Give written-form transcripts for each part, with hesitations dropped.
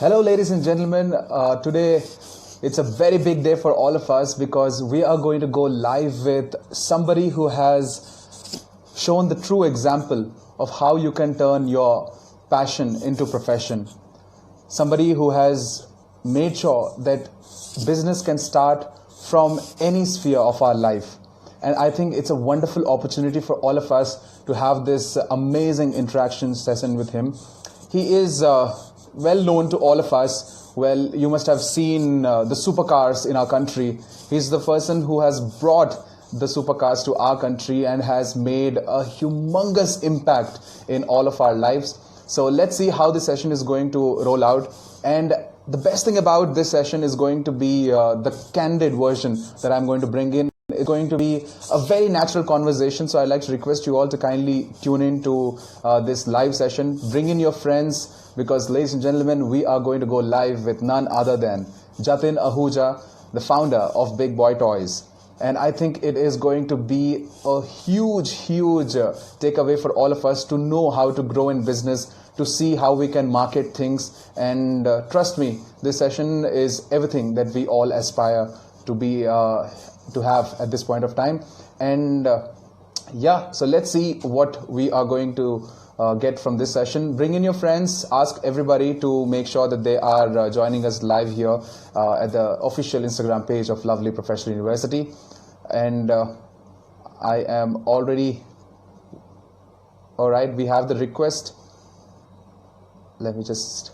Hello, ladies and gentlemen. Today it's a very big day for all of us because we are going to go live with somebody who has shown the true example of how you can turn your passion into profession. Somebody who has made sure that business can start from any sphere of our life. And I think it's a wonderful opportunity for all of us to have this amazing interaction session with him. He is well known to all of us. Well, you must have seen the supercars in our country. He's the person who has brought the supercars to our country and has made a humongous impact in all of our lives. So let's see how this session is going to roll out. And the best thing about this session is going to be the candid version that I'm going to bring in. It's going to be a very natural conversation. So I'd like to request you all to kindly tune in to this live session. Bring in your friends because, ladies and gentlemen, we are going to go live with none other than Jatin Ahuja, the founder of Big Boy Toys. And I think it is going to be a huge takeaway for all of us to know how to grow in business, to see how we can market things. And trust me, this session is everything that we all aspire to be, to have at this point of time. And so let's see what we are going to get from this session. Bring in your friends, ask everybody to make sure that they are joining us live here at the official Instagram page of Lovely Professional University. And I am already, all right, we have the request. Let me just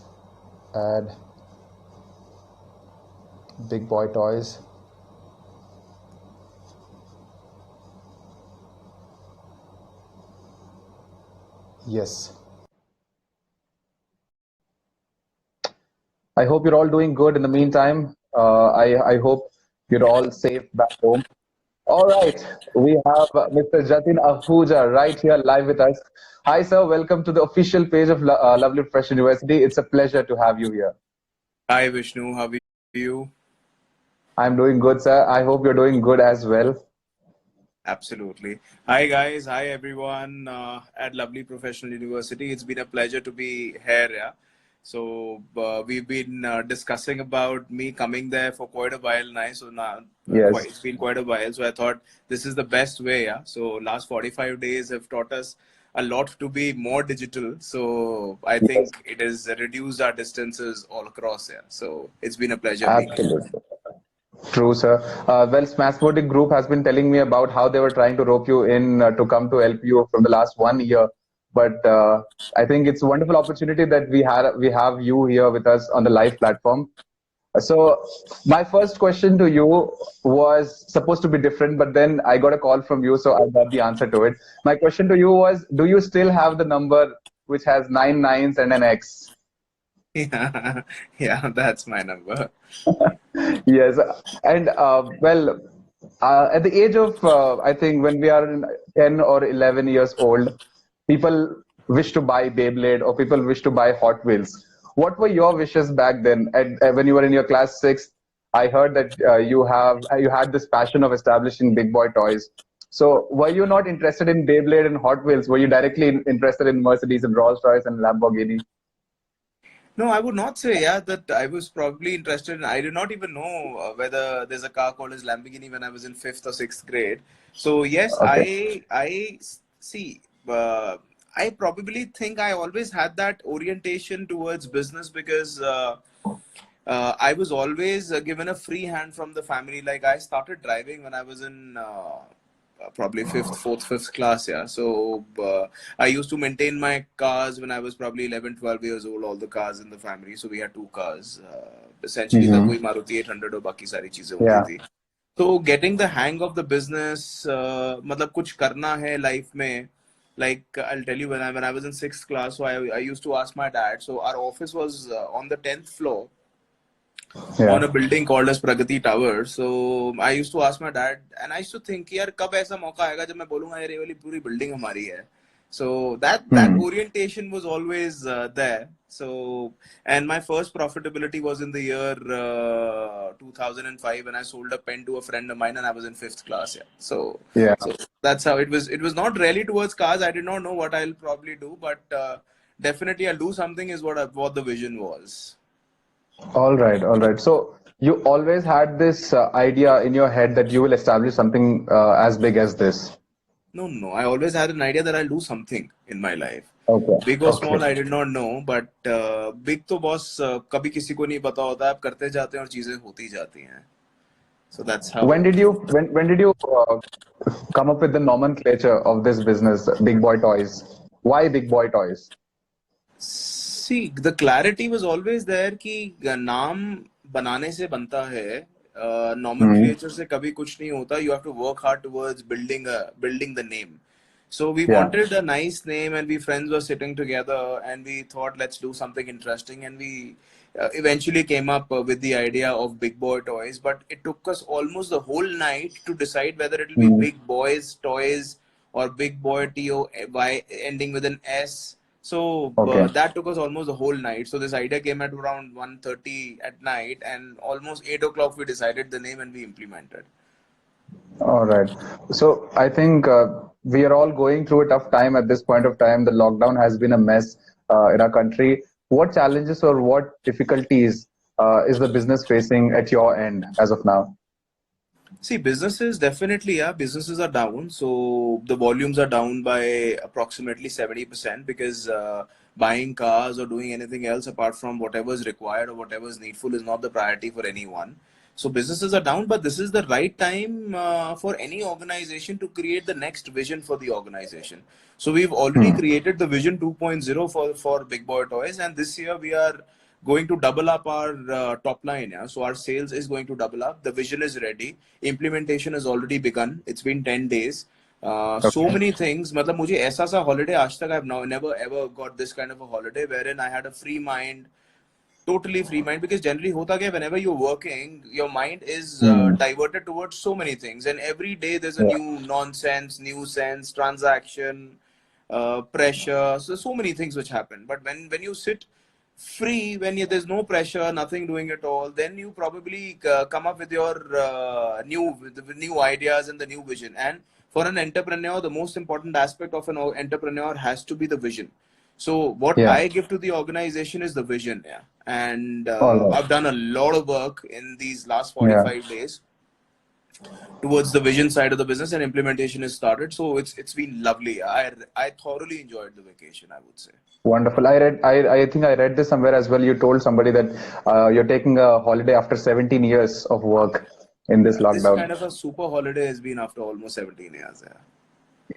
add Big Boy Toys. Yes. I hope you're all doing good in the meantime. I hope you're all safe back home. All right, we have Mr. Jatin Ahuja right here live with us. Hi, sir. Welcome to the official page of Lovely Professional University. It's a pleasure to have you here. Hi, Vishnu. How are you? I'm doing good, sir. I hope you're doing good as well. Absolutely. Hi, guys. Hi, everyone at Lovely Professional University. It's been a pleasure to be here. Yeah. So we've been discussing about me coming there for quite a while now. So now Yes. it's been quite a while. So I thought this is the best way. Yeah. So last 45 days have taught us a lot to be more digital. So I think it has reduced our distances all across. Yeah. So it's been a pleasure being here. Absolutely. True, sir. Well, Smashmodic Group has been telling me about how they were trying to rope you in to come to help you from the last 1 year. But I think it's a wonderful opportunity that we have you here with us on the live platform. So my first question to you was supposed to be different, but then I got a call from you, so I got the answer to it. My question to you was, do you still have the number which has 9 nines and an X? Yeah, that's my number. Yes, and at the age of I think when we are 10 or 11 years old, people wish to buy Beyblade or people wish to buy Hot Wheels. What were your wishes back then? When you were in your class 6, I heard that you had this passion of establishing Big Boy Toys. So were you not interested in Beyblade and Hot Wheels? Were you directly interested in Mercedes and Rolls-Royce and Lamborghini? No, I would not say, yeah, that I was probably interested in. I did not even know whether there's a car called as Lamborghini when I was in fifth or sixth grade. So yes, Okay. I see. I probably think I always had that orientation towards business because I was always given a free hand from the family. Like I started driving when I was in probably fifth class. Yeah. So I used to maintain my cars when I was probably 11, 12 years old, all the cars in the family. So we had 2 cars. Essentially, the koi Maruti 800 और बाकी सारी चीजें होती थी. So getting the hang of the business, मतलब कुछ करना है life में. Like I'll tell you, when I was in 6th class, so I used to ask my dad. So our office was on the 10th floor. Yeah. On a building called as Pragati Tower. So I used to ask my dad, and I used to think, यार कब ऐसा मौका आएगा जब मैं बोलूँगा यार ये वाली पूरी building हमारी है. So that orientation was always there. So, and my first profitability was in the year 2005 when I sold a pen to a friend of mine and I was in 5th class. Yeah. So that's how it was. It was not really towards cars. I did not know what I'll probably do, but definitely I'll do something is what the vision was. All right, all right. So you always had this idea in your head that you will establish something as big as this. No, no. I always had an idea that I'll do something in my life. Okay, Big or okay. small, I did not know, but big तो boss कभी किसी को नहीं पता होता, आप करते जाते हैं और चीजें होती जाती हैं. So that's how. When did you come up with the nomenclature of this business, Big Boy Toys? Why Big Boy Toys? See, the clarity was always there कि नाम बनाने से बनता है, Hmm. nomenclature से कभी कुछ नहीं होता. You have to work hard towards building the name. So we Yeah. wanted a nice name, and we friends were sitting together, and we thought let's do something interesting, and we eventually came up with the idea of Big Boy Toys. But it took us almost the whole night to decide whether it will be Hmm. Big Boys Toys or Big Boy TOY ending with an S. So Okay. that took us almost the whole night. So this idea came at around 1:30 at night, and almost 8 o'clock we decided the name and we implemented. All right. So I think we are all going through a tough time at this point of time. The lockdown has been a mess in our country. What challenges or what difficulties is the business facing at your end as of now? See, businesses definitely, yeah, businesses are down. So the volumes are down by approximately 70% because buying cars or doing anything else apart from whatever is required or whatever is needful is not the priority for anyone. So businesses are down, but this is the right time for any organization to create the next vision for the organization. So we've already Hmm. created the vision 2.0 for Big Boy Toys, and this year we are going to double up our top line. Yeah? So our sales is going to double up. The vision is ready. Implementation has already begun. It's been 10 days. So Okay. many things. मतलब मुझे ऐसा सा holiday आज तक I've never ever got this kind of a holiday wherein I had a free mind, totally free mind, because generally hota kya, whenever you're working your mind is Hmm. diverted towards so many things, and every day there's a Yeah. new nonsense, new sense, transaction, pressure, so many things which happen. But when you sit free, when there's no pressure, nothing doing at all, then you probably come up with your new ideas and the new vision. And for an entrepreneur, the most important aspect of an entrepreneur has to be the vision. So what Yeah. I give to the organization is the vision, yeah. And All right. I've done a lot of work in these last Yeah. 45 days towards the vision side of the business, and implementation has started. So it's been lovely. I thoroughly enjoyed the vacation, I would say. Wonderful. I think I read this somewhere as well. You told somebody that you're taking a holiday after 17 years of work in this This lockdown. kind of a super holiday has been after almost 17 years. Yeah.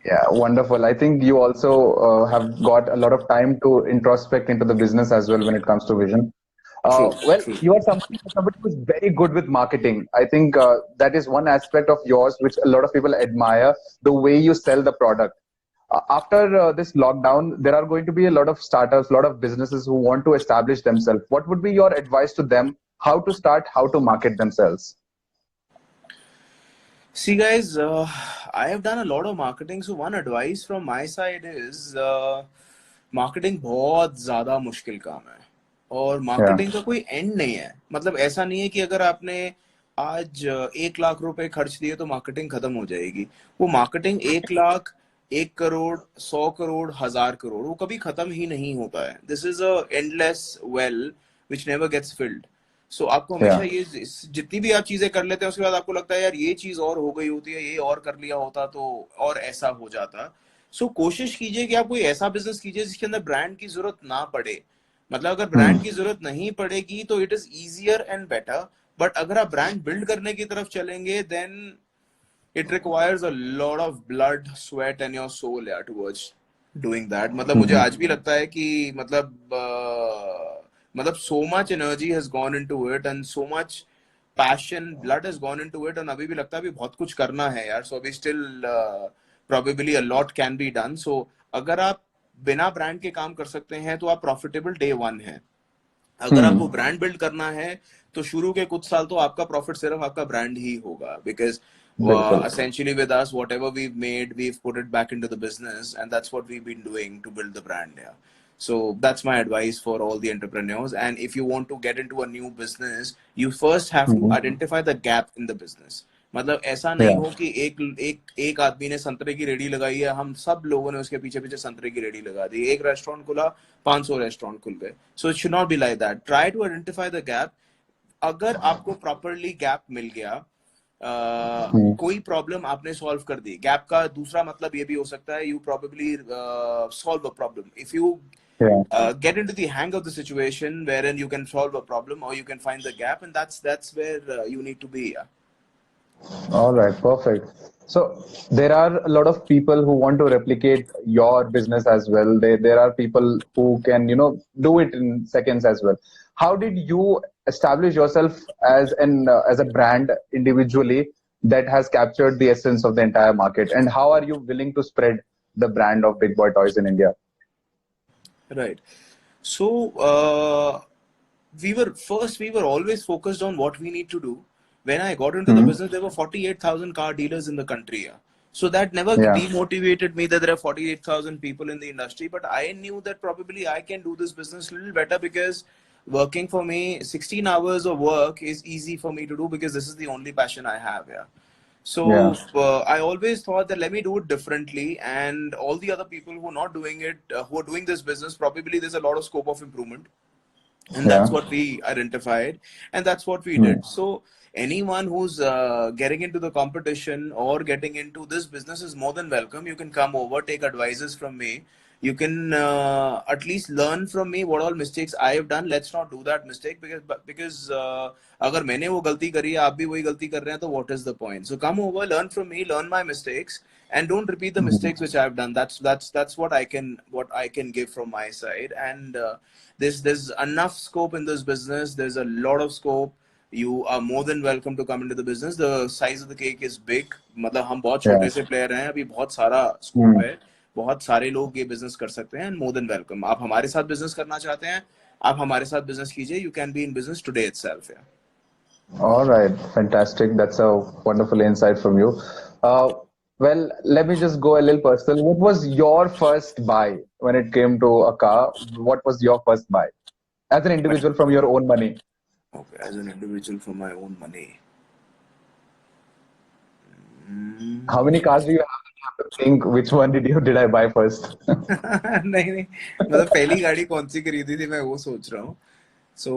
Yeah, wonderful. I think you also have got a lot of time to introspect into the business as well when it comes to vision. True, Well, true. you are somebody who's very good with marketing. I think that is one aspect of yours which a lot of people admire, the way you sell the product. After this lockdown, there are going to be a lot of startups, a lot of businesses who want to establish themselves. What would be your advice to them? How to start, how to market themselves? See, guys, I have done a lot of marketing. So one advice from my side is marketing बहुत ज्यादा मुश्किल काम है, और Yeah. Marketing का कोई and नहीं है. मतलब ऐसा नहीं है कि अगर आपने आज 1 लाख रुपए खर्च दिए तो मार्केटिंग खत्म हो जाएगी. वो मार्केटिंग 1 लाख, 1 करोड़, 100 करोड़, 1000 करोड़, वो कभी खत्म ही नहीं होता है. This is a endless well which never gets filled. So आपको हमेशा Yeah. ये जितनी भी आप चीजें कर लेते हैं उसके बाद आपको लगता है यार ये चीज और हो गई होती है, ये और कर लिया होता तो और ऐसा हो जाता. सो कोशिश कीजिए कि आप कोई ऐसा बिजनेस कीजिए जिसके अंदर ब्रांड की जरूरत ना पड़े. मतलब अगर Hmm. ब्रांड की जरूरत नहीं पड़ेगी तो it is easier and better. But अगर आप ब्रांड बिल्ड करने की तरफ चलेंगे then it requires a lot of blood, sweat and your soul, yeah, towards doing that. मतलब मुझे Hmm. आज भी लगता है कि मतलब so much energy has gone into it and so much passion, blood has gone into it, and अभी भी लगता है अभी बहुत कुछ करना है यार. So अभी still probably a lot can be done. So अगर आप बिना ब्रांड के काम कर सकते हैं तो आप प्रॉफिटेबल डे वन है. अगर आपको Hmm. ब्रांड बिल्ड करना है तो शुरू के कुछ साल तो आपका प्रॉफिट सिर्फ आपका ब्रांड ही होगा, because Bilkul. essentially with us whatever we've made we've put it back into the business, and that's what we've been doing to build the brand. Yeah. So that's my advice for all the entrepreneurs. And if you want to get into a new business, you first have to Hmm. identify the gap in the business. मतलब ऐसा नहीं Yeah. हो कि एक आदमी ने संतरे की रेडी लगाई है, हम सब लोगों ने उसके पीछे पीछे संतरे की रेडी लगा दी, एक रेस्टोरेंट खुला, 500 रेस्टोरेंट खुल गए. So it should not be like that. Try to identify the gap. अगर आपको प्रॉपरली गैप मिल गया, Hmm. कोई प्रॉब्लम आपने सॉल्व कर दी. गैप का दूसरा मतलब ये भी हो सकता है, you probably solve a problem. If you Yeah. get into the hang of the situation wherein you can solve a problem or you can find the gap, and that's where you need to be. Yeah. All right, perfect. So there are a lot of people who want to replicate your business as well. There are people who can, do it in seconds as well. How did you establish yourself as a brand individually that has captured the essence of the entire market? And how are you willing to spread the brand of Big Boy Toys in India? Right. So we were always focused on what we need to do. When I got into the Hmm. business, there were 48,000 car dealers in the country. Yeah. So that never Yeah. demotivated me that there are 48,000 people in the industry. But I knew that probably I can do this business a little better, because working for me, 16 hours of work is easy for me to do, because this is the only passion I have. Yeah. Yeah. So I always thought that let me do it differently, and all the other people who are not doing it, who are doing this business, probably there's a lot of scope of improvement, and that's Yeah. what we identified, and that's what we Hmm. did. So anyone who's getting into the competition or getting into this business is more than welcome. You can come over, take advices from me. You can at least learn from me what all mistakes I have done. Let's not do that mistake, because अगर मैंने वो गलती करी है, आप भी वही गलती कर रहे हैं, तो what is the point? So come over, learn from me, learn my mistakes, and don't repeat the Hmm. mistakes which I've done. That's what I can give from my side. And there's enough scope in this business. There's a lot of scope. You are more than welcome to come into the business. The size of the cake is big. मतलब हम बहुत Yeah. छोटे से player हैं, अभी बहुत सारा scope Hmm. है, बहुत सारे लोग ये बिजनेस कर सकते हैं. And more than welcome. आप हमारे साथ बिजनेस करना चाहते हैं, आप हमारे साथ बिजनेस कीजिए. You can be in business today itself. All right, fantastic. That's a wonderful insight from you. Well, let me just go a little personal. What was your first buy when it came to a car? What was your first buy as an individual from your own money? Okay, as an individual for my own money. How many cars do you have? You have to think which one did I buy first? नहीं नहीं, मतलब पहली गाड़ी कौन सी खरीदी थी मैं वो सोच रहा हूँ. सो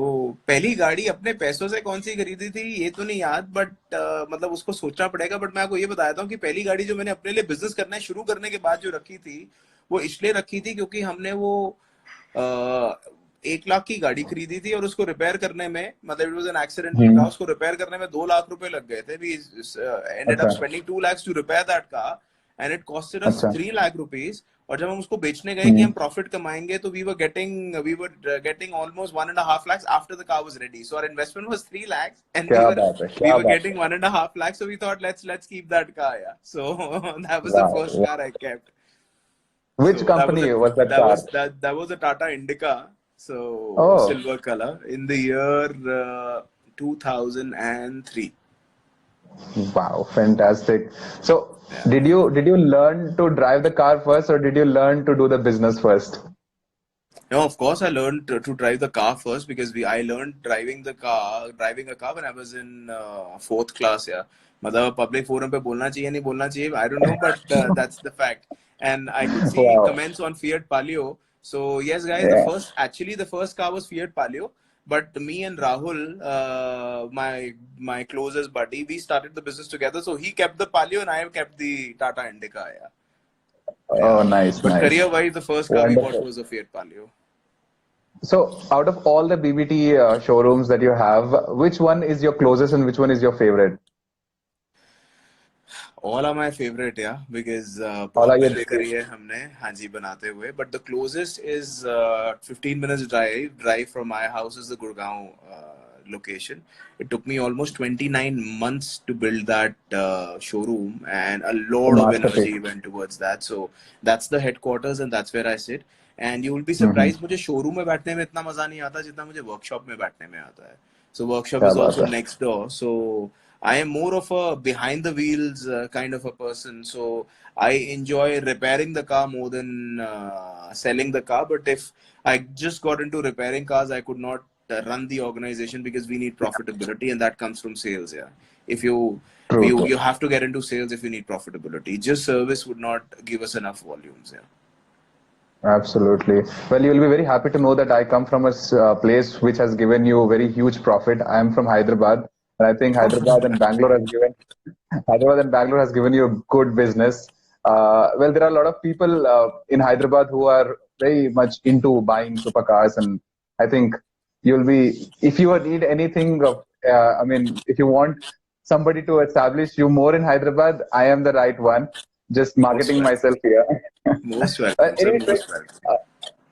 पहली गाड़ी अपने पैसों से कौन सी खरीदी थी ये तो नहीं याद, बट मतलब उसको सोचना पड़ेगा. बट मैं आपको ये बताता हूँ कि पहली गाड़ी जो मैंने अपने लिए बिजनेस करना शुरू करने के बाद जो रखी थी, वो इसलिए रखी थी क्योंकि हमने वो 1 लाख की गाड़ी खरीदी थी, और उसको रिपेयर करने में, मतलब it was an accidental car, hmm. उसको रिपेयर करने में 2 लाख रुपए लग गए थे. वी एंडेड अप अच्छा. Spending 2 lakhs to repair that car, and it costed us अच्छा. 3 लाख रुपीज. और जब हम उसको बेचने गए कि हम्म. हम प्रॉफिट कमाएंगे, तो we were getting almost 1.5 lakhs after the car was ready. So our investment was 3 lakhs, and we क्या वर बात है, we क्या were बात है. getting 1.5 lakhs. So we thought let's keep that car. Yeah. So that was the Wow, first car wow. I kept. Which So that was a company was that that car? was that was a Tata Indica. So Oh, silver color in the year 2003. wow, fantastic. So, Yeah. did you learn to drive the car first, or did you learn to do the business first? No, of course I learned to drive the car first, because I learned driving a car when I was in fourth class. Yeah, मतलब public forum पे बोलना चाहिए नहीं बोलना चाहिए, I don't know, but that's the fact. And I could see Wow. comments on Fiat Palio. So yes, guys, Yeah. the first car was Fiat Palio. But me and Rahul, my closest buddy, we started the business together. So he kept the Palio and I have kept the Tata Indica. Yeah, Oh, yeah. nice, But nice. career-wise, the first car we bought Wonderful. was a Fiat Palio. So, out of all the BBT showrooms that you have, which one is your closest and which one is your favorite? All are my favorite, yeah, because All बहुत are your मेहनत करी favorite? है हमने, हाँ जी, बनाते हुए. But the closest is 15 minutes drive from my house is the Gurgaon location. It took me almost 29 months to build that showroom, and a A lot of masterpiece. energy went towards that. So that's the headquarters, and that's where I sit. And you will be hmm. surprised, मुझे showroom में बैठने में इतना मजा नहीं आता जितना मुझे वर्कशॉप में बैठने में आता है. So workshop क्या is बात also है. next door. So I am more of a behind the wheels kind of a person. So I enjoy repairing the car more than selling the car. But if I just got into repairing cars, I could not run the organization because we need profitability, and that comes from sales. Yeah, if you True. you have to get into sales if you need profitability. Just service would not give us enough volumes. Yeah. Absolutely. Well, you'll be very happy to know that I come from a place which has given you very huge profit. I am from Hyderabad, and I think Hyderabad and Bangalore has given you a good business. Well, there are a lot of people in Hyderabad who are very much into buying supercars, and I think you'll be, if you need anything of, I mean, if you want somebody to establish you more in Hyderabad, I am the right one. Just Most marketing welcome. myself here. Most welcome, sir. Anyway, Most welcome.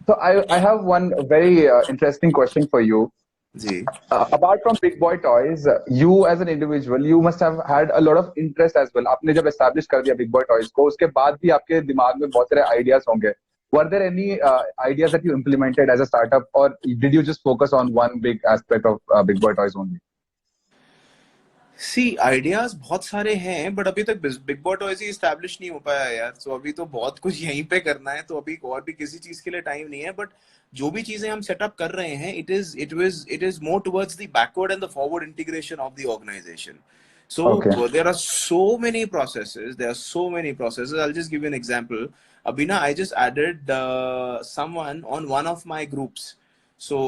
so I have one very interesting question for you. Ji. Apart from Big Boy Toys, you as an individual, you must have had a lot of interest as well. आपने जब establish कर दिया Big Boy Toys को, उसके बाद भी आपके दिमाग में बहुत सारे ideas होंगे. Were there any ideas that you implemented as a startup, or did you just focus on one big aspect of Big Boy Toys only? C ideas बहुत सारे हैं, बट अभी तक big Boy toys he establish नहीं हो पाया यार. सो अभी तो बहुत कुछ यहीं पे करना है, तो अभी और भी किसी चीज के लिए टाइम नहीं है. बट जो भी चीजें हम सेटअप कर रहे हैं, it is more towards the backward and the forward integration of the organisation. So there are so many processes. I'll just give you an example. Abhina, I just added someone on one of my groups. So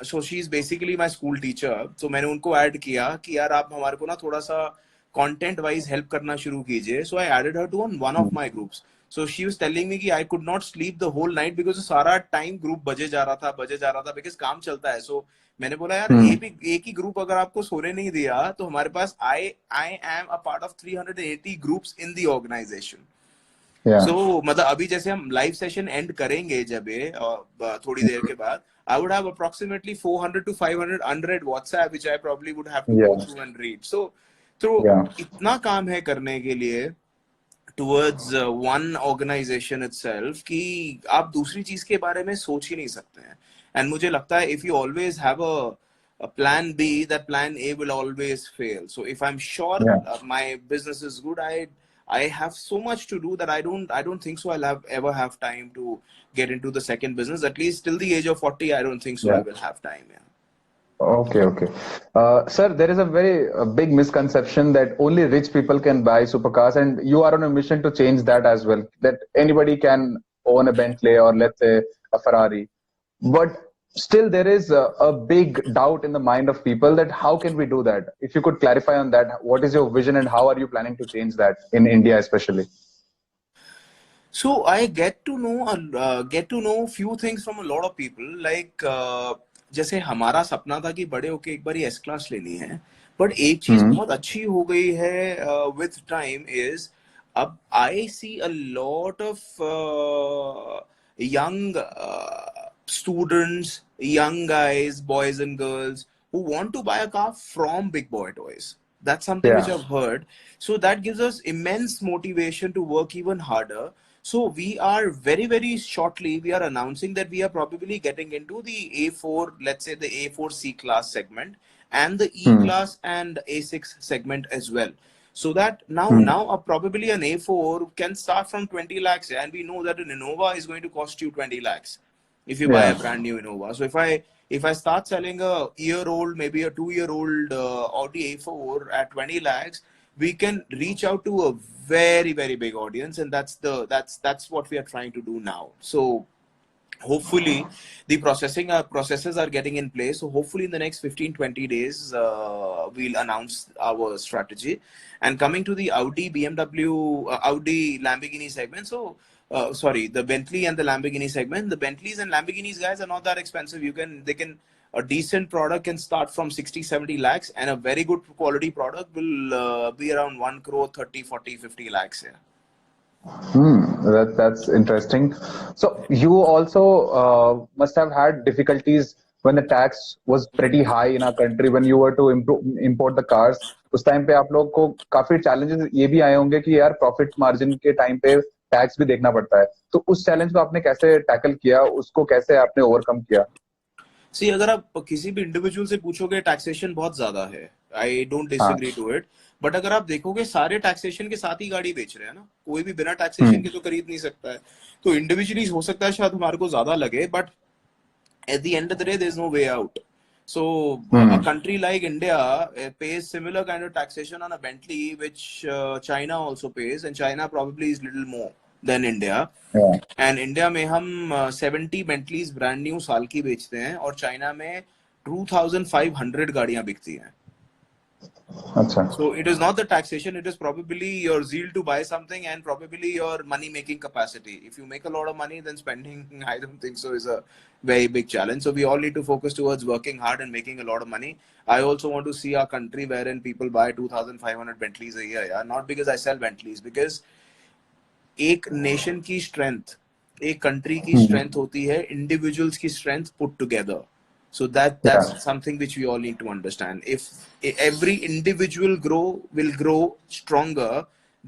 so she is basically my school teacher. So मैंने उनको add किया कि यार आप हमारे को ना थोड़ा सा content wise help करना शुरू कीजिए. So I added her to one of my groups. So she was telling me कि I could not sleep the whole night because सारा time group बजे जा रहा था because काम चलता है. So मैंने बोला यार एक ही ग्रुप अगर आपको सोने नहीं दिया, तो हमारे पास I am a part of 380 groups in the organization. So मतलब अभी जैसे हम लाइव सेशन एंड करेंगे जब ये थोड़ी देर के बाद, I would have approximately 400 to 500 unread WhatsApp which I probably would have to go through and read. So इतना काम है करने के लिए towards one organization itself कि आप दूसरी चीज के बारे में सोच ही नहीं सकते हैं. And मुझे लगता है if you always have a plan B, that plan A will always fail. So if I'm sure my business is good, I have so much to do that I don't think so I'll ever have time to get into the second business. At least till the age of 40, I don't think so I will have time. Okay. Sir, there is a very big misconception that only rich people can buy supercars, and you are on a mission to change that as well. That anybody can own a Bentley or let's say a Ferrari. But still there is a big doubt in the mind of people that how can we do that? If you could clarify on that, what is your vision and how are you planning to change that in India especially? So I get to know few things from a lot of people. Like जैसे हमारा सपना था कि बड़े होके एक बार ही S class लेनी है, बट एक चीज बहुत अच्छी हो गई है विथ टाइम इज अब I see a lot of young students, young guys, boys and girls who want to buy a car from Big Boy Toys. That's something which I've heard. So that gives us immense motivation to work even harder. So we are very, very shortly, we are announcing that we are probably getting into the A4, let's say the A4 C class segment and the E class and A6 segment as well. So that now probably an A4 can start from 20 lakhs, and we know that an Innova is going to cost you 20 lakhs if you buy a brand new Innova. So if I start selling a year-old, maybe a 2-year-old Audi A4 at 20 lakhs, we can reach out to a very, very big audience, and that's what we are trying to do now. So hopefully the processes are getting in place. So hopefully in the next 15-20 days we'll announce our strategy. And coming to the Audi, BMW, Audi, Lamborghini segment, so sorry, the Bentley and the Lamborghini segment, the Bentleys and Lamborghinis, guys, are not that expensive. A decent product can start from 60-70 lakhs, and a very good quality product will be around 1 crore 30, 40, 50 lakhs. That's interesting. So you also must have had difficulties when the tax was pretty high in our country when you were to import the cars. उस time पे आप लोग को काफी challenges ये भी आए होंगे कि यार profit margin के टाइम पे टैक्स भी देखना पड़ता है. तो उस चैलेंज को आपने कैसे टैकल किया, उसको कैसे आपने ओवरकम किया? सी अगर आप किसी भी इंडिविजुअल से पूछोगे, टैक्सेशन बहुत ज्यादा है. I don't disagree to it, but अगर आप देखोगे सारे टैक्सेशन के साथ ही गाड़ी बेच रहे हैं ना, कोई भी बिना टैक्सेशन के तो खरीद नहीं सकता है. तो इंडिविजुअली हो सकता है शायद हमारे को ज्यादा लगे, but at the end of the day, there's no way out. So a Hmm. country like India pays similar kind of taxation on a Bentley, which China also pays, and China probably is little more than India. Yeah. And India में हम 70 बेंटलीज brand new साल की बेचते हैं और China में 2500 गाड़ियां बिकती हैं. अच्छा. So it is not the taxation, it is probably your zeal to buy something and probably your money making capacity. If you make a lot of money, then spending, I don't think so, is a very big challenge. So we all need to focus towards working hard and making a lot of money. I also want to see a country wherein people buy 2500 Bentleys a year. Yeah? Not because I sell Bentleys, because एक nation की strength, एक country की Hmm. Strength होती है individuals की strength put together. So that's Yeah. something which we all need to understand. If every individual will grow stronger,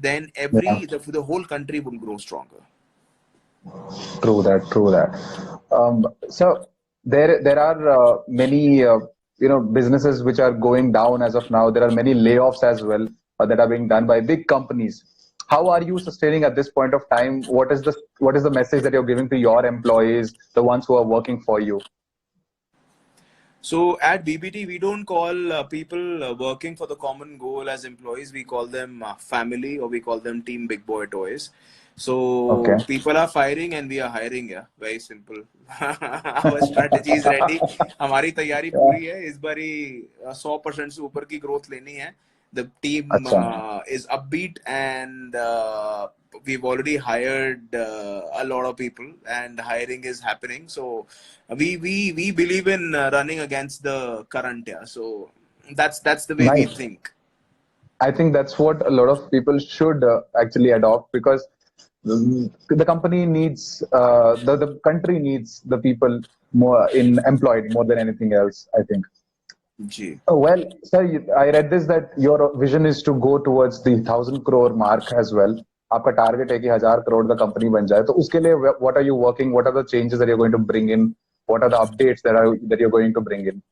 then Yeah. the whole country will grow stronger. True that. True that. So there are many businesses which are going down as of now. There are many layoffs as well that are being done by big companies. How are you sustaining at this point of time? What is the message that you're giving to your employees, the ones who are working for you? So at BBT, we don't call people working for the common goal as employees. We call them family, or we call them Team Big Boy Toys. So Okay. people are firing and we are hiring. Yeah, very simple. Our strategy is ready. हमारी तैयारी पूरी है. इस बारी 100% से ऊपर की growth लेनी है. The team अच्छा. is upbeat and we've already hired a lot of people and hiring is happening. So we believe in running against the current. Yeah. So that's the way we Nice. think. I think that's what a lot of people should actually adopt, because the company needs the country needs the people more in employed more than anything else, I think. जी. Oh, well, sir, I read this that your vision is to go towards the 1,000 crore mark as well. आपका target है कि 1,000 crore का company बन जाए. तो उसके लिए what are you working? What are the changes that you're going to bring in? What are the updates that you're going to bring in?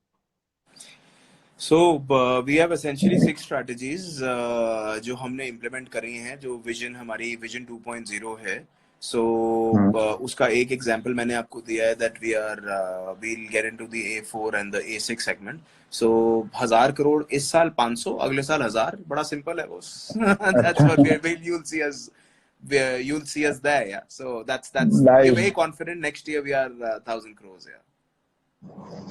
So we have essentially 6 strategies जो हमने implement करी हैं, जो vision हमारी vision 2.0 है. So उसका एक example मैंने आपको दिया है that we'll get into the A4 and the A6 segment. So 1,000 crore इस साल 500, अगले साल 1,000. बड़ा simple है boss. That's what you'll see us there. Yeah. So that's we are Nice. very confident next year we are 1,000 crores. Yeah.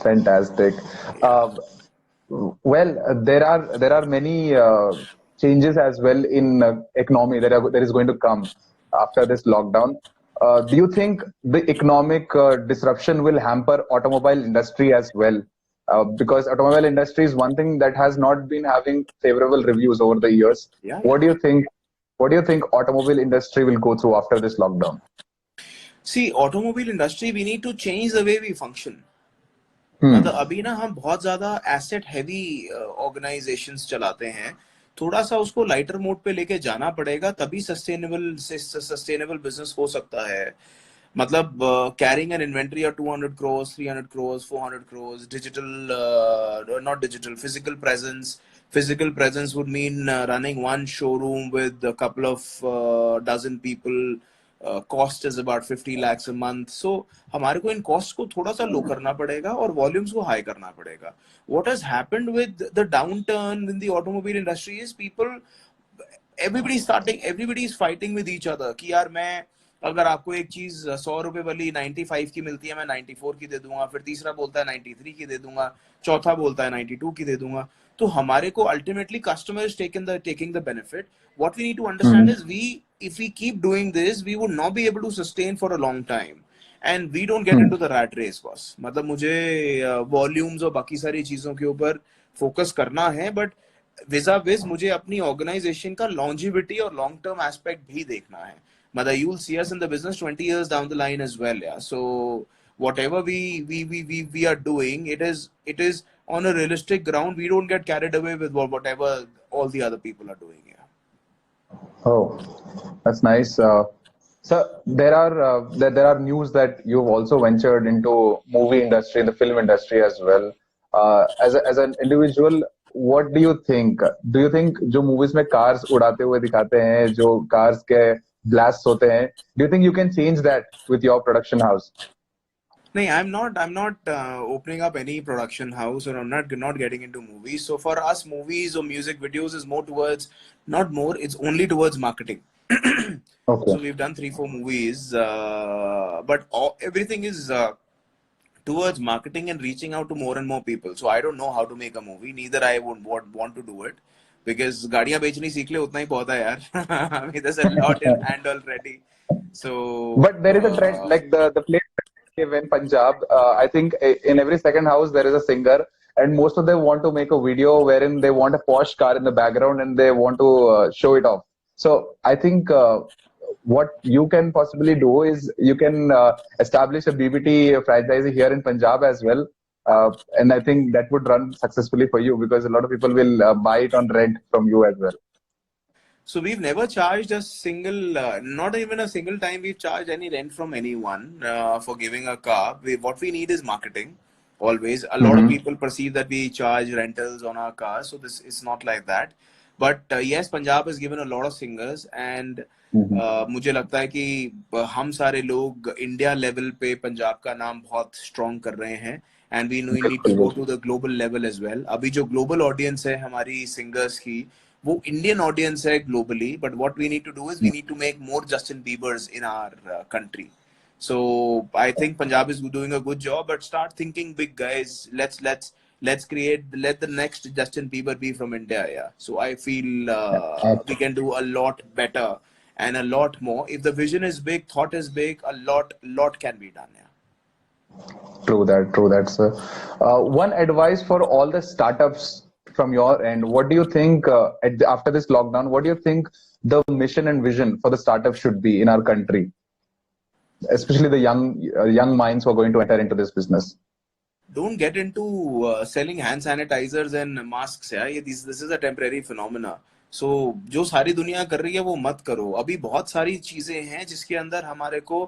Fantastic. Yeah. Well, there are many changes as well in economy that is going to come after this lockdown. Do you think the economic disruption will hamper automobile industry as well? Because automobile industry is one thing that has not been having favorable reviews over the years. Yeah. What do you think? What do you think automobile industry will go through after this lockdown? See, automobile industry, we need to change the way we function. मतलब अभी ना हम बहुत ज्यादा asset heavy organisations चलाते हैं. थोड़ा सा उसको लाइटर मोड पे लेके जाना पड़ेगा, तभी सस्टेनेबल बिजनेस हो सकता है. मतलब carrying N inventory of 200 crores, 300 crores, 400 crores, not digital, physical presence would mean running one showroom with a couple of dozen people. Cost is about 50 lakhs a month. So हमारे को इन costs को थोड़ा सा लो करना पड़ेगा और volumes को high करना पड़ेगा. What has happened with the downturn in the automobile industry is everybody is fighting with each other कि यार मैं अगर आपको एक चीज 100 रुपए वाली 95 की मिलती है, मैं 94 की दे दूंगा, फिर तीसरा बोलता है 93 की दे दूंगा, चौथा बोलता है 92 की दे दूंगा. तो हमारे को ultimately customer is taking the benefit. What we need to understand is if we keep doing this, we would not be able to sustain for a long time. And we don't get into the rat race, boss. मतलब मुझे volumes और बाकी सारी चीजों के ऊपर focus करना है, but vis-a-vis मुझे अपनी organization का longevity और long term aspect भी देखना है. मतलब you'll see us in the business 20 years down the line as well. Yeah. So whatever we are doing, it is on a realistic ground. We don't get carried away with whatever all the other people are doing. Yeah. Oh, that's nice. So there are news that you've also ventured into movie industry, the film industry as well. As an individual, what do you think? Do you think जो movies में cars उड़ाते हुए दिखाते हैं, जो cars के blasts होते हैं, do you think you can change that with your production house? No, I'm not opening up any production house, or I'm not getting into movies. So for us, movies or music videos is more towards, not more, it's only towards marketing. Okay. So we've done 3 4 movies, but everything is towards marketing and reaching out to more and more people. So I don't know how to make a movie. Neither I would want to do it, because गाड़ियां बेचनी सीख ले उतना ही बहुत है यार. I mean, there's a lot in hand already. So But there is a trend, like the place I live in Punjab. I think in every second house there is a singer, and most of them want to make a video wherein they want a Porsche car in the background and they want to show it off. So I think what you can possibly do is you can establish a BBT franchise here in Punjab as well. And I think that would run successfully for you because a lot of people will buy it on rent from you as well. So we've never charged a single, not even a single time we've charged any rent from anyone for giving a car. What we need is marketing. Always, a lot of Mm-hmm. people perceive that we charge rentals on our cars, so this is not like that. But yes, Punjab has given a lot of singers, and Mm-hmm. मुझे लगता है कि हम सारे लोग India level पे पंजाब का नाम बहुत स्ट्रॉन्ग कर रहे हैं, एंड वी नीड टू बिल्कुल गो बिल्कुल. To the global level as well. अभी जो ग्लोबल ऑडियंस है हमारी सिंगर्स की, वो इंडियन ऑडियंस है globally, but what we need to do is we need to make more Justin Biebers in our country. So I think Punjab is doing a good job, but start thinking big, guys. Let the next Justin Bieber be from India. Yeah. So I feel we can do a lot better and a lot more. If the vision is big, thought is big, lot can be done. Yeah. True that, sir. One advice for all the startups from your end. What do you think after this lockdown? What do you think the mission and vision for the startup should be in our country, especially the young minds who are going to enter into this business? Don't get into selling hand sanitizers and masks. Yeah, this is a temporary phenomena. So जो सारी दुनिया कर रही है वो मत करो. अभी बहुत सारी चीजें हैं जिसके अंदर हमारे को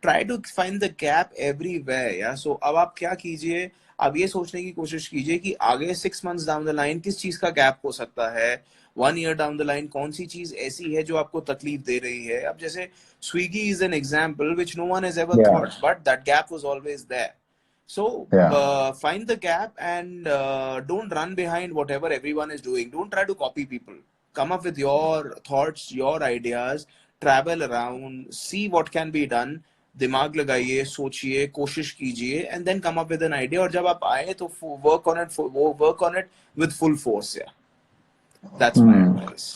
try to find the gap everywhere. Yeah. So अब आप क्या कीजिए, आप ये सोचने की कोशिश कीजिए कि आगे 6 months down the line किस चीज का गैप हो सकता है, 1 year down the line कौन सी चीज ऐसी है जो आपको तकलीफ दे रही है. अब जैसे Swiggy is an example which no one has ever Yeah, thought, but that gap was always there. So yeah. find the gap and don't run behind whatever everyone is doing. Don't try to copy people. Come up with your thoughts, your ideas, travel around, see what can be done. दिमाग लगाइए, सोचिए, कोशिश कीजिए, and then come up with an idea. और जब आप आए तो work on it with full force. Yeah, that's my advice.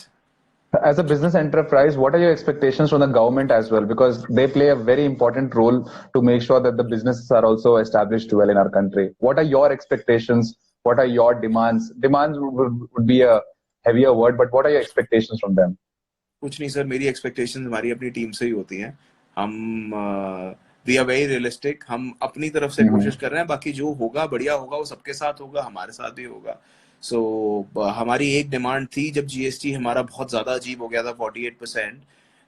As a business enterprise, what are your expectations from the government as well? Because they play a very important role to make sure that the businesses are also established well in our country. What are your expectations? What are your demands? Demands would be a heavier word, but what are your expectations from them? कुछ नहीं sir, मेरी expectations हमारी अपनी team से ही होती हैं. हम we are very realistic. हम अपनी तरफ से कोशिश कर रहे हैं, बाकी जो होगा बढ़िया होगा, वो सबके साथ होगा, हमारे साथ भी होगा. सो हमारी एक डिमांड थी जब जीएसटी हमारा बहुत ज्यादा अजीब हो गया था, 48%.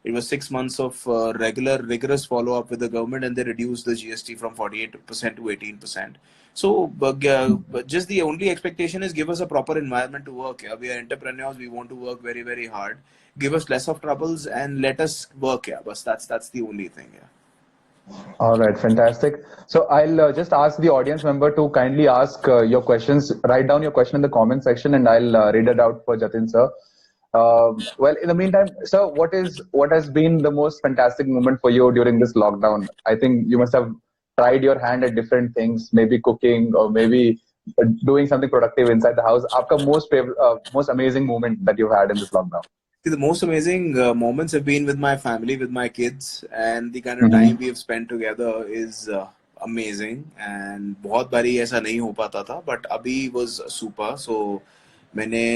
It was 6 months of regular rigorous follow up with the government, and they reduced the GST from 48% to 18%. So just the only expectation is give us a proper environment to work. Yeah? We are entrepreneurs. We want to work very, very hard. Give us less of troubles and let us work. Yeah, but that's the only thing. Yeah. All right, fantastic. So I'll just ask the audience member to kindly ask your questions. Write down your question in the comment section, and I'll read it out for Jatin sir. Well, in the meantime, sir, what has been the most fantastic moment for you during this lockdown? I think you must have tried your hand at different things, maybe cooking or maybe doing something productive inside the house. Aapka most amazing moment that you've had in this lockdown? See, the most amazing moments have been with my family, with my kids, and the kind of time we have spent together is amazing. And बहुत बारी ऐसा नहीं हो पाता था, but अभी was super. So मैंने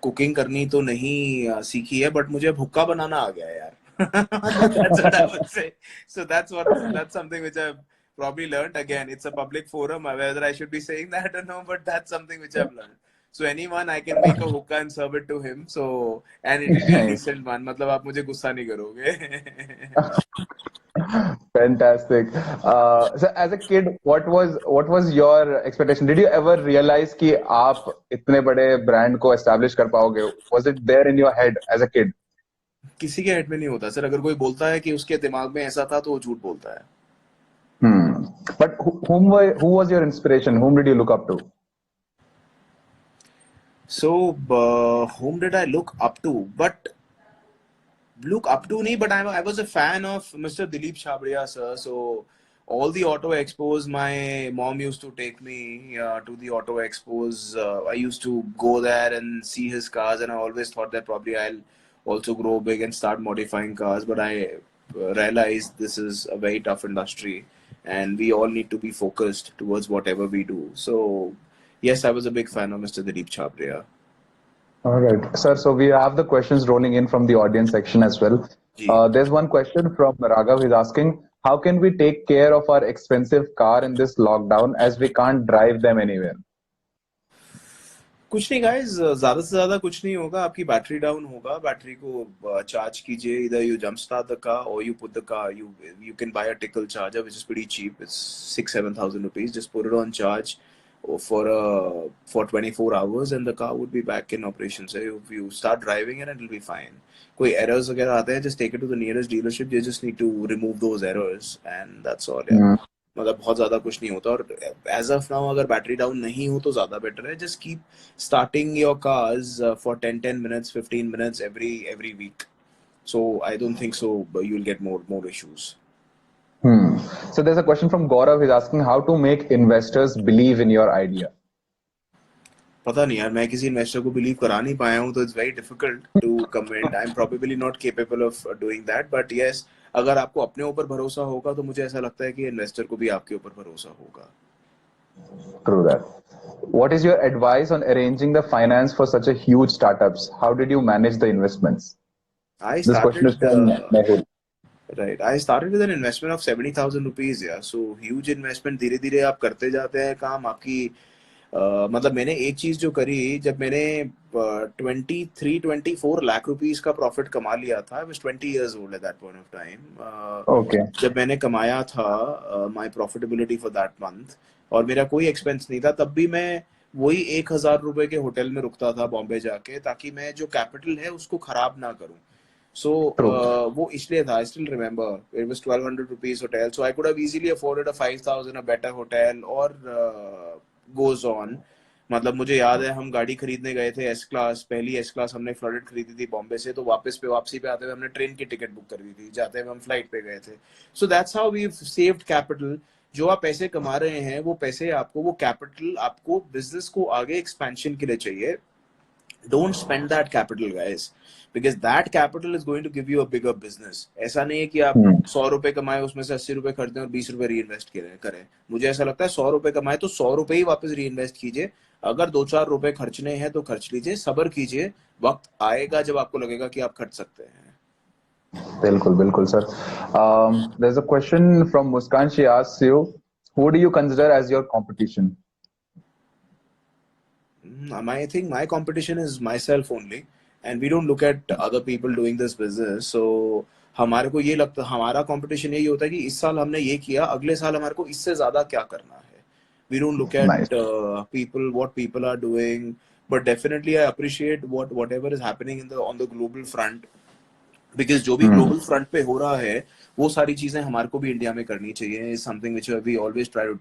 cooking करनी तो नहीं सीखी है, but मुझे हुक्का बनाना आ गया यार. That's what I would say. So that's something which I've probably learned. Again, it's a public forum, whether I should be saying that or no, but that's something which I've learned. So anyone, I can make a hookah and serve it to him. So, and it will be a decent one. मतलब आप मुझे गुस्सा नहीं करोगे. Fantastic. So as a kid, what was your expectation? Did you ever realize कि आप इतने बड़े brand को establish कर पाओगे? Was it there in your head as a kid? किसी के हेड में नहीं होता सर. अगर कोई बोलता है कि उसके दिमाग में ऐसा था तो वो झूठ बोलता है. Hmm. But who was your inspiration? Whom did you look up to? So, whom did I look up to? But look up to me, but I was a fan of Mr. Dilip Chhabria, sir. So all the auto expos, my mom used to take me to the auto expos. I used to go there and see his cars, and I always thought that probably I'll also grow big and start modifying cars. But I realized this is a very tough industry, and we all need to be focused towards whatever we do. So yes, I was a big fan of Mr. Dilip Chhabria. All right, sir. So we have the questions rolling in from the audience section as well. Ji. There's one question from Raghav. He's asking, how can we take care of our expensive car in this lockdown as we can't drive them anywhere? कुछ नहीं guys, ज्यादा से ज्यादा कुछ नहीं होगा. आपकी battery down होगा, बैटरी को चार्ज कीजिए. इधर you jump start the car और you put the car, you can buy a trickle charger which is pretty cheap. It's 6-7,000 rupees. Just put it on charge for 24 hours and the car would be back in operation. So if you start driving it, it'll be fine. कोई errors वगैरह आते हैं, just take it to the nearest dealership. They just need to remove those errors and that's all. Yeah. Hmm. मतलब बहुत ज्यादा कुछ नहीं होता. और एज ऑफ नाउ अगर बैटरी डाउन नहीं हो तो ज्यादा बेटर है. Just keep starting your cars for 10 minutes 15 minutes every week. So I don't think so you'll get more issues. Hmm. So there's a question from Gaurav. He's asking how to make investors believe in your idea. पता नहीं यार, मैं किसी investor को believe करा नहीं पाया हूँ, तो it's very difficult to comment. I am probably not capable of doing that. But yes, अगर आपको अपने ऊपर भरोसा होगा तो मुझे ऐसा लगता है कि इन्वेस्टर को भी आपके ऊपर भरोसा होगा. True that. What is your advice on arranging the finance for such a huge startups? How did you manage the investments? I This question is started from Mehul. right. I started with an investment of 70,000 rupees. Yeah. So huge investment. धीरे धीरे आप करते जाते हैं काम. आपकी मतलब मैंने एक चीज जो करी, जब मैंने 23-24 लाख रुपीस का प्रॉफिट कमा लिया था. I was 20 years old at that point of time. Okay. जब मैंने कमाया था my profitability for that month, और मेरा कोई एक्सपेंस नहीं था, तब भी मैं वही 1,000 रुपए के होटल में रुकता था बॉम्बे जाके, ताकि मैं जो कैपिटल है उसको खराब ना करूं. So वो इसलिए था. I still remember it was 1,200 rupees hotel, so I could have easily afforded a 5,000 a better hotel or goes on. मतलब मुझे याद है हम गाड़ी खरीदने गए थे एस क्लास, पहली एस क्लास हमने फ्लोरेट खरीदी थी बॉम्बे से, तो वापसी पे आते हुए हमने ट्रेन की टिकट बुक कर दी थी, जाते हुए हम फ्लाइट पे गए थे. So that's how we saved capital. जो आप पैसे कमा रहे हैं वो पैसे आपको, वो कैपिटल आपको बिजनेस को आगे एक्सपेंशन के लिए चाहिए. Don't spend that capital, guys, because that capital is going to give you a bigger business. ऐसा नहीं है कि आप 100 रुपए कमाए, उसमें से 80 रुपए खर्चें और 20 रुपए री इन्वेस्ट करें. मुझे ऐसा लगता है 100 रुपए कमाए तो 100 रुपए ही वापस री इन्वेस्ट कीजिए. अगर 2-4 रुपए खर्चने हैं तो खर्च लीजिए, सब्र कीजिए. वक्त आएगा जब आपको लगेगा कि आप खर्च सकते हैं. बिल्कुल बिल्कुल sir. There's a question from Muskan. She asks you, who do you consider as your competition? I think my competition is myself only, and we don't look at other people doing this business. So हमारे को ये लगता, हमारा competition यही होता है कि इस साल हमने ये किया, अगले साल हमारे को इससे ज्यादा क्या करना है. We don't look at Nice. what people are doing, but definitely I appreciate whatever is happening on the global front, because जो भी ग्लोबल फ्रंट पे हो रहा है वो सारी चीजें हमारे को भी इंडिया में करनी चाहिए. is something which we always try to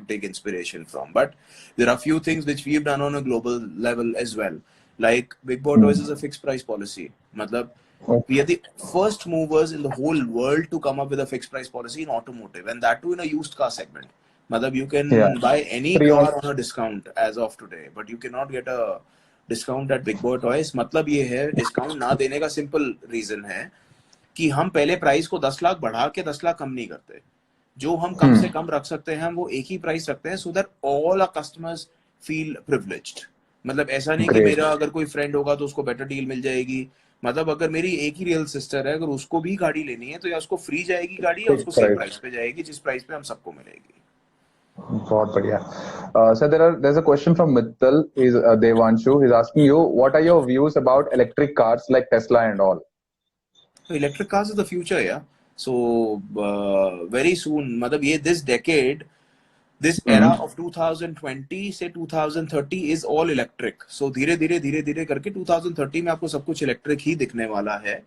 take inspiration from. But there are few things which we've done on a global level as well. Like Big Boy Toys is a fixed price policy. मतलब we are the first movers in the whole world to come up with a fixed price policy in automotive, and that too in a used car segment. मतलब you can buy any car on a discount as of today, but you cannot get a discount at Big Boy Toys. मतलब ये है, discount ना देने का simple reason है कि हम पहले प्राइस को 10 लाख बढ़ा के 10 लाख कम नहीं करते. जो हम कम से कम रख सकते हैं वो एक ही प्राइस रखते हैं, so that all our customers feel privileged. मतलब ऐसा नहीं कि मेरा अगर कोई फ्रेंड होगा तो उसको बेटर डील मिल जाएगी. मतलब अगर मेरी एक ही रियल सिस्टर है, अगर उसको भी गाड़ी लेनी है तो या उसको फ्री जाएगी गाड़ी या उसको सेम प्राइस पे जाएगी जिस प्राइस पे हम सबको मिलेगी. बहुत बढ़िया. So there's a question from Mittal. He's Devanshu. He's asking you, what are your views about electric cars like Tesla and all? So electric cars is the future, yeah. So very soon, मतलब ये this decade, this era of 2020 से 2030 is all electric. So धीरे धीरे करके 2030 में आपको सब कुछ इलेक्ट्रिक ही दिखने वाला है.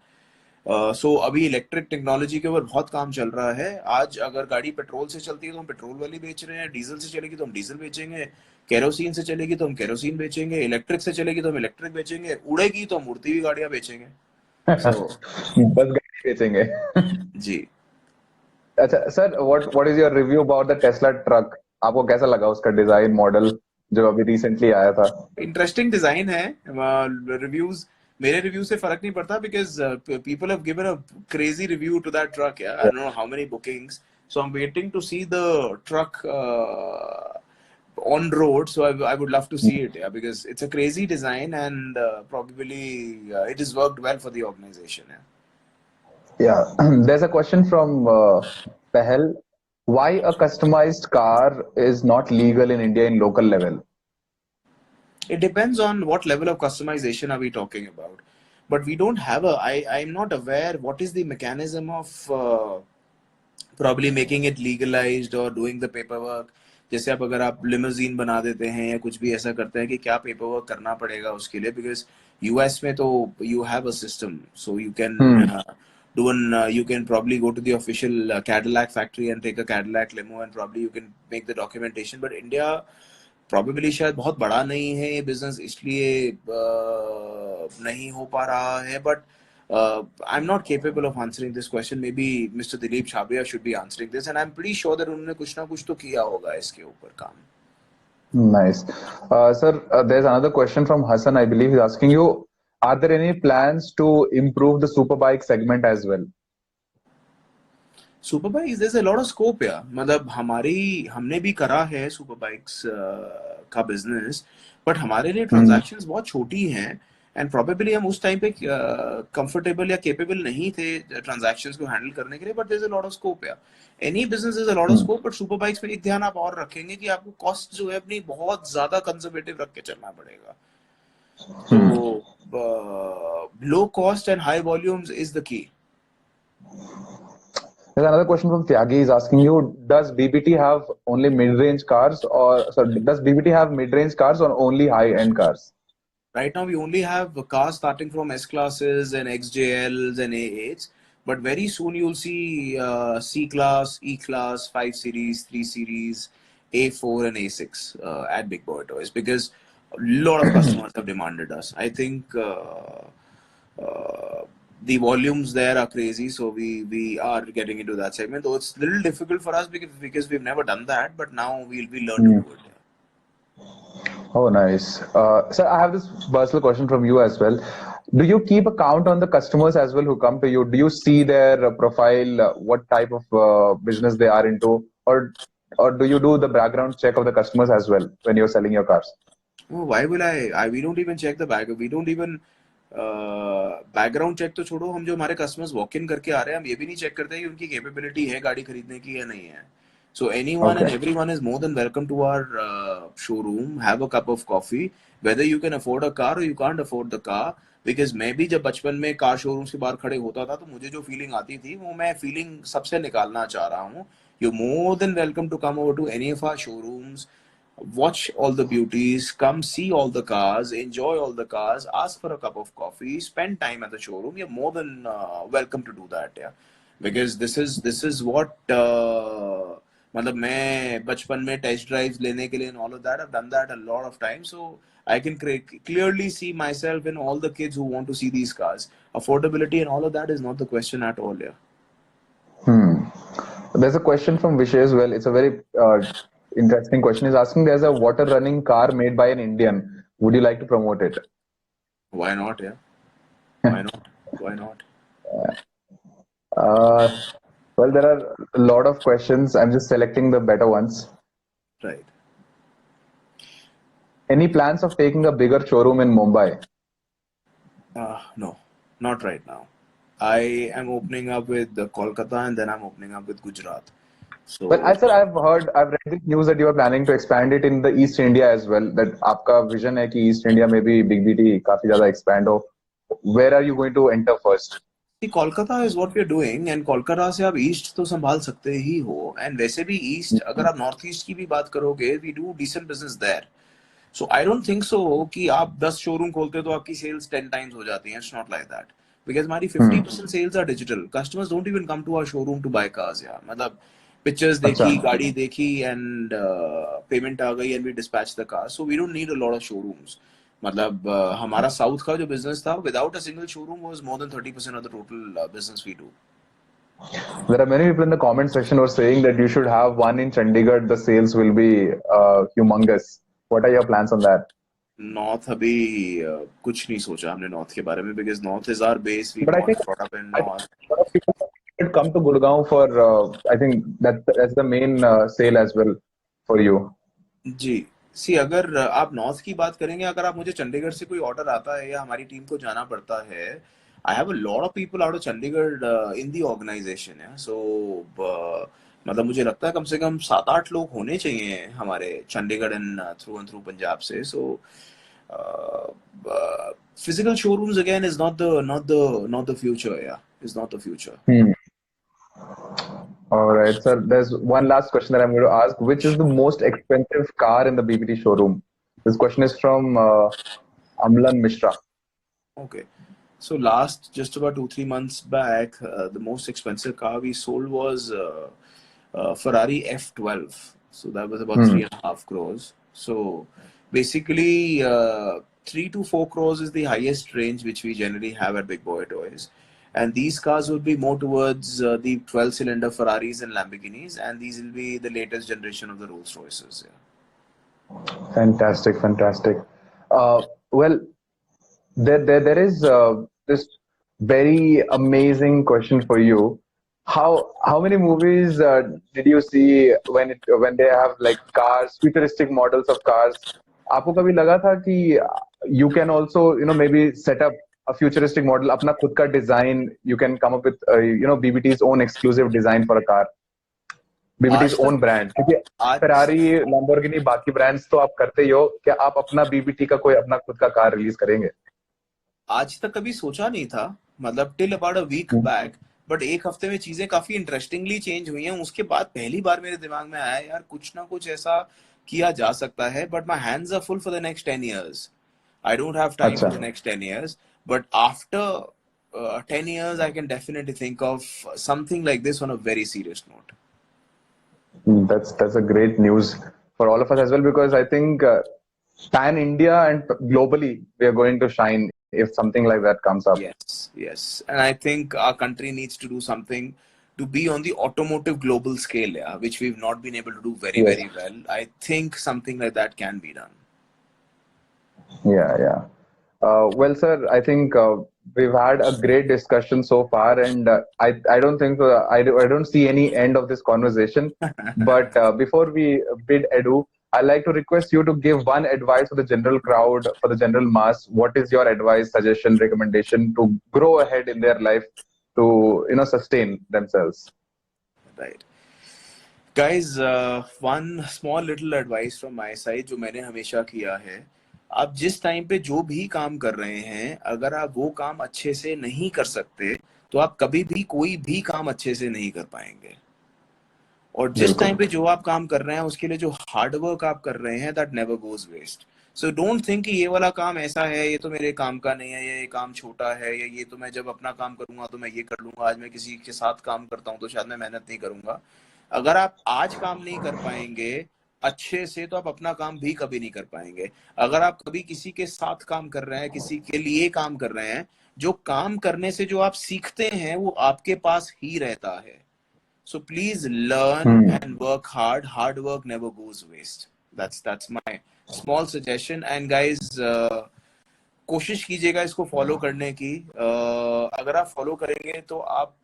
सो अभी इलेक्ट्रिक टेक्नोलॉजी के ऊपर बहुत काम चल रहा है। आज अगर गाड़ी पेट्रोल से चलती है तो हम पेट्रोल वाली बेच रहे हैं, डीजल से चलेगी तो हम डीजल बेचेंगे, केरोसिन से चलेगी तो हम केरोसिन बेचेंगे, इलेक्ट्रिक से चलेगी तो हम इलेक्ट्रिक बेचेंगे, उड़ेगी तो हम उड़ती हुई गाड़ियां बेचेंगे। सो बस गाड़ी बेचेंगे। जी, अच्छा sir, what is your review about the Tesla truck? आपको कैसा लगा उसका डिजाइन मॉडल जो अभी रिसेंटली आया था? इंटरेस्टिंग डिजाइन है। रिव्यूज, मेरे रिव्यू से फर्क नहीं पड़ता because people have given a crazy review to that truck. I don't know how many bookings, so I am waiting to see the truck on road. So I would love to see it, yeah, because it's a crazy design and probably it has worked well for the organization, yeah. Yeah, there's a question from Pahel. Why a customized car is not legal in India in local level? It depends on what level of customization are we talking about. But we don't have I'm not aware what is the mechanism of probably making it legalized or doing the paperwork. जैसे आप अगर आप limousine बना देते हैं या कुछ भी ऐसा करते हैं कि क्या पेपर वर्क करना पड़ेगा उसके लिए, बिकॉज यूएस में तो you have a system, so you can do an you can probably go to the official Cadillac factory and take a Cadillac limo and probably you can make the documentation. But India probably शायद बहुत बड़ा नहीं है ये business, इसलिए नहीं हो पा रहा है. But I'm not capable of answering this question. Maybe Mr. Dilip Chabria should be answering this, and I'm pretty sure that उन्होंने कुछ ना कुछ तो किया होगा इसके ऊपर काम. Nice. Sir, there's another question from Hassan. I believe he's asking you, are there any plans to improve the superbike segment as well? Super bikes, there's a lot of scope यार. मतलब हमने भी करा है सुपर बाइक्स का business, but हमारे लिए transactions बहुत छोटी हैं एंड प्रोबेबली हम उस टाइम पे कंफर्टेबल या केपेबल नहीं थे ट्रांजैक्शंस को हैंडल करने के लिए. But there is a lot of scope यार. Any business is a lot of scope, but super bikes में एक ध्यान आप और रखेंगे कि आपको कॉस्ट जो है अपनी बहुत ज्यादा कंजर्वेटिव रख के चलना पड़ेगा. तो low cost and high volumes is the key. There's another question from Tyagi. He's asking you, does BBT have only mid-range cars, or does BBT have mid-range cars or only high-end cars? Right now, we only have cars starting from S classes and XJLs and A8s, but very soon you'll see C class, E class, 5 series, 3 series, A4 and A6 at Big Boy Toys, because a lot of customers have demanded us. I think the volumes there are crazy, so we are getting into that segment. Though it's a little difficult for us because we've never done that, but now we'll learn to do it. Oh, nice. Sir, I have this personal question from you as well. Do you keep a count on the customers as well who come to you? Do you see their profile, what type of business they are into, or do you do the background check of the customers as well when you're selling your cars? Oh, why will we don't even check the back. We don't even background check तो छोड़ो, हम जो हमारे customers walk in करके आ रहे हैं हम ये भी नहीं चेक करते कि उनकी कैपेबिलिटी है गाड़ी खरीदने की या नहीं है. So anyone and everyone is more than welcome to our showroom. Have a cup of coffee. Whether you can afford a car or you can't afford the car. Because मैं भी जब बचपन में कार शोरूम के बाहर खड़े होता था तो मुझे जो फीलिंग आती थी वो मैं फीलिंग सबसे निकालना चाह रहा हूँ. You're more than welcome to come over to any of our showrooms. Watch all the beauties, come see all the cars, enjoy all the cars, ask for a cup of coffee, spend time at the showroom. You're more than welcome to do that, yeah. Because this is what मतलब मैं बचपन में test drives लेने के लिए and all of that, I've done that a lot of times, so I can clearly see myself in all the kids who want to see these cars. Affordability and all of that is not the question at all, yeah. There's a question from Vishay as well. It's a very interesting question. He's asking, there's a water running car made by an Indian. Would you like to promote it? Why not, yeah? Why not? Why not? Well, there are a lot of questions. I'm just selecting the better ones. Right. Any plans of taking a bigger showroom in Mumbai? No, not right now. I am opening up with Kolkata and then I'm opening up with Gujarat. So, Well, I've read this news that you are planning to expand it in the East India as well. That आपका vision है कि East India में भी Big BT काफी ज़्यादा expand हो. Where are you going to enter first? see, Kolkata is what we're doing, and Kolkata से आप ईस्ट तो संभाल सकते ही हो, and वैसे भी ईस्ट अगर आप नॉर्थ ईस्ट की भी बात करोगे, we do decent business there. So I don't think so कि आप 10 शोरूम खोलते तो आपकी सेल्स 10 times हो जाती हैं. It's not like that. because हमारी 50% sales are digital. Customers don't even come to our showroom to buy cars. यार मतलब pictures अच्छा, देखी, गाड़ी देखी, and payment आ गई, and we dispatch the car. So we don't need a lot of showrooms. मतलब हमारा साउथ का जो बिजनेस था, without a single showroom, was more than 30% of the total business we do. there are many people in the comment section who are saying that you should have one in Chandigarh. The sales will be humongous. What are your plans on that? North अभी कुछ नहीं सोचा हमने north के बारे में, because north is our base, we But born brought up in I think north. a lot of people should come to Gurgaon for. I think that's the main sale as well for you. जी, सी अगर आप north की बात करेंगे, अगर आप मुझे चंडीगढ़ से कोई ऑर्डर आता है या हमारी टीम को जाना पड़ता है, I have a lot of people out of Chandigarh in the organisation है. सो मतलब मुझे लगता है कम से कम 7-8 लोग होने चाहिए हमारे चंडीगढ़ एंड थ्रू पंजाब से. सो physical showrooms again is not the future. Yeah, is not the future. Hmm. All right, sir. There's one last question that I'm going to ask. Which is the most expensive car in the BBT showroom? This question is from Amlan Mishra. Okay. So last just about 2-3 months back, the most expensive car we sold was Ferrari F12. So that was about 3.5 crores. So basically, 3 to 4 crores is the highest range which we generally have at Big Boy Toys. And these cars will be more towards the 12-cylinder Ferraris and Lamborghinis, and these will be the latest generation of the Rolls Royces. Yeah. Fantastic, fantastic. Well, there is this very amazing question for you. How many movies did you see when they have like cars, futuristic models of cars? आपको कभी लगा था कि you can also maybe set up a futuristic model, अपना खुद का design, you can come up with BBT's own exclusive design for a car, BBT's आज own तक brand. क्योंकि आज Ferrari, Lamborghini, बाकी brands तो आप करते ही हो, क्या आप अपना BBT का कोई अपना खुद का कार रिलीज करेंगे? आज तक कभी सोचा नहीं था, मतलब till about a week back. But एक हफ्ते में चीजें काफी इंटरेस्टिंगली चेंज हुई हैं. उसके बाद पहली बार मेरे दिमाग में आया यार कुछ ना कुछ ऐसा किया जा सकता है. But my hands are full for the next 10 years. I don't have time अच्छा, for the next 10 years. But after 10 years I can definitely think of something like this on a very serious note. that's a great news for all of us as well, because I think pan India and globally we are going to shine if something like that comes up. Yes. And I think our country needs to do something to be on the automotive global scale, yeah, which we've not been able to do very, Yes. very well. I think something like that can be done. Yeah. Well, sir, I think we've had a great discussion so far, and I don't think I don't see any end of this conversation. But before we bid adieu, I'd like to request you to give one advice for the general crowd, for the general mass. What is your advice, suggestion, recommendation to grow ahead in their life, to sustain themselves? Right. Guys, one small little advice from my side जो मैंने हमेशा किया है. आप जिस time पे जो भी काम कर रहे हैं, अगर आप वो काम अच्छे से नहीं कर सकते, तो आप कभी भी कोई भी काम अच्छे से नहीं कर पाएंगे. और जिस टाइम पे जो आप काम कर रहे हैं उसके लिए जो हार्ड वर्क आप कर रहे हैं, that never goes waste. So don't think कि ये वाला काम ऐसा है, ये तो मेरे काम का नहीं है, ये काम छोटा है, या ये तो मैं जब अपना काम करूंगा तो मैं ये कर लूंगा. आज मैं किसी के साथ काम करता हूँ तो शायद मैं मेहनत नहीं करूंगा. अगर आप आज काम नहीं कर पाएंगे अच्छे से, तो आप अपना काम भी कभी नहीं कर पाएंगे. अगर आप कभी किसी के साथ काम कर रहे हैं, किसी के लिए काम कर रहे हैं, जो काम करने से जो आप सीखते हैं वो आपके पास ही रहता है. So please learn and work hard. Hard work never goes waste. That's my small suggestion. And guys, कोशिश कीजिएगा इसको फॉलो करने की. अगर आप फॉलो करेंगे तो आप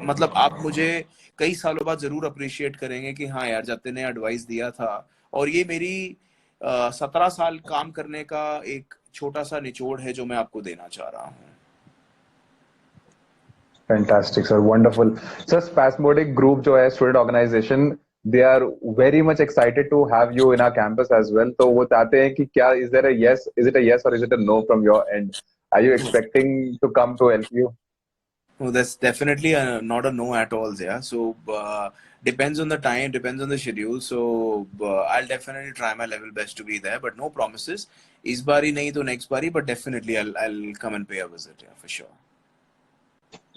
मतलब आप मुझे कई सालों बाद जरूर अप्रिशिएट करेंगे कि हाँ यार जतिन ने एडवाइस दिया था. और ये मेरी 17 साल काम करने का एक छोटा सा निचोड़ है जो मैं आपको देना चाह रहा हूँ. Fantastic, sir. Wonderful. Sir, Spasmodic Group जो है student organization, they are very much excited to have you in our campus as well. तो वो चाहते हैं कि क्या is there a yes? Is it a yes or is it a no from your end? Are you expecting to come to LPU? No, that's definitely not a no at all. Yeah. So depends on the time, depends on the schedule. So I'll definitely try my level best to be there, but no promises. Is bari nahi to next bari, but definitely I'll come and pay a visit. Yeah, for sure.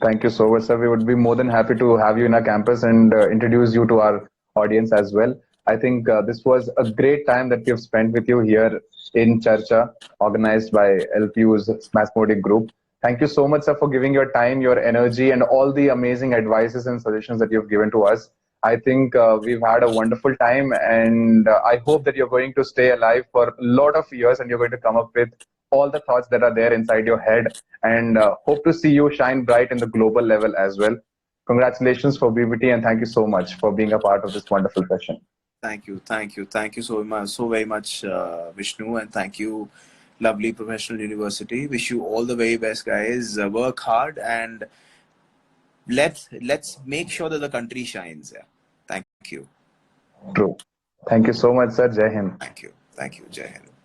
Thank you so much, sir. We would be more than happy to have you in our campus and introduce you to our audience as well. I think this was a great time that we have spent with you here in Charcha, organized by LPU's Spasmodic Group. Thank you so much, sir, for giving your time, your energy, and all the amazing advices and suggestions that you've given to us. I think we've had a wonderful time, and I hope that you're going to stay alive for a lot of years and you're going to come up with all the thoughts that are there inside your head, and hope to see you shine bright in the global level as well. Congratulations for BBT, and thank you so much for being a part of this wonderful session. Thank you so very much, Vishnu, and thank you, lovely professional university. Wish you all the very best, guys. Work hard and let's make sure that the country shines. Yeah. Thank you. True. Thank you so much, sir. Jai Hind. Thank you. Thank you. Jai Hind.